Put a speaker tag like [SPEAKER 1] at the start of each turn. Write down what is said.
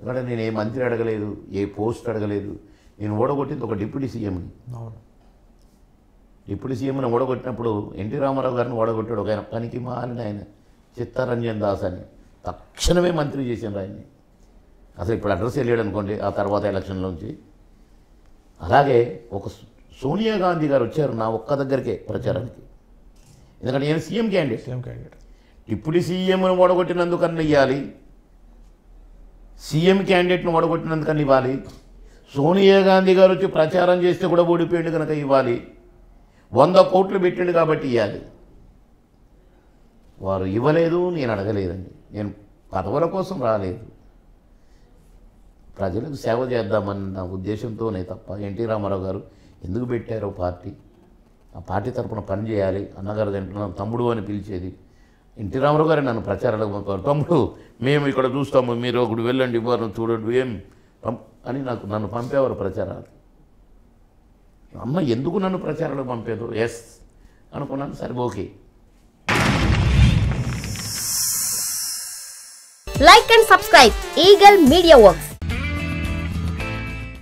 [SPEAKER 1] ఎందుకంటే నేను ఏ మంత్రి అడగలేదు, ఏ పోస్ట్ అడగలేదు. నేను ఓడగొట్టింది ఒక డిప్యూటీ సీఎంని. డిప్యూటీ సీఎంని ఓడగొట్టినప్పుడు ఎన్టీ రామారావు గారిని ఓడగొట్టాడు ఒక ఆయన పనికి మాలిన ఆయన చిత్తరంజన్ దాస్ అని. తక్షణమే మంత్రి చేశాను ఆయన్ని. అసలు ఇప్పుడు అడ్రస్ వెళ్ళాడు అనుకోండి ఆ తర్వాత ఎలక్షన్లోంచి. అలాగే ఒక సోనియా గాంధీ గారు వచ్చారు నా ఒక్క దగ్గరికే ప్రచారానికి. ఎందుకంటే నేను సీఎం క్యాండిడేట్. డిప్యూటీ సీఎంను ఓడగొట్టినందుకన్నా ఇవ్వాలి, సీఎం క్యాండిడేట్ను ఓడగొట్టినందుకన్నా ఇవ్వాలి, సోనియా గాంధీ గారు వచ్చి ప్రచారం చేస్తే కూడా ఓడిపోయింది కనుక ఇవ్వాలి, 100 కోట్లు పెట్టిండు కాబట్టి ఇవ్వాలి. వారు ఇవ్వలేదు, నేను అడగలేదండి. నేను పదవుల కోసం రాలేదు, ప్రజలకు సేవ చేద్దామన్న ఉద్దేశంతోనే తప్ప ఎన్టీ రామారావు గారు ఎందుకు పెట్టారో పార్టీ, ఆ పార్టీ తరఫున పనిచేయాలి అన్నగారు తింటున్నాను తమ్ముడు అని పిలిచేది. ఎన్టీ రామారావు గారు నన్ను ప్రచారాలకు పంపారు. తమ్ముడు మేము ఇక్కడ చూస్తాము, మీరు ఒకటి వెళ్ళండి వారిని చూడండి ఏం అని నన్ను పంపేవారు ప్రచారాలు. అమ్మ ఎందుకు నన్ను ప్రచారాలకు పంపేదు? ఎస్ అనుకున్నాను. సరే okay.
[SPEAKER 2] Like and subscribe Eagle Media Works.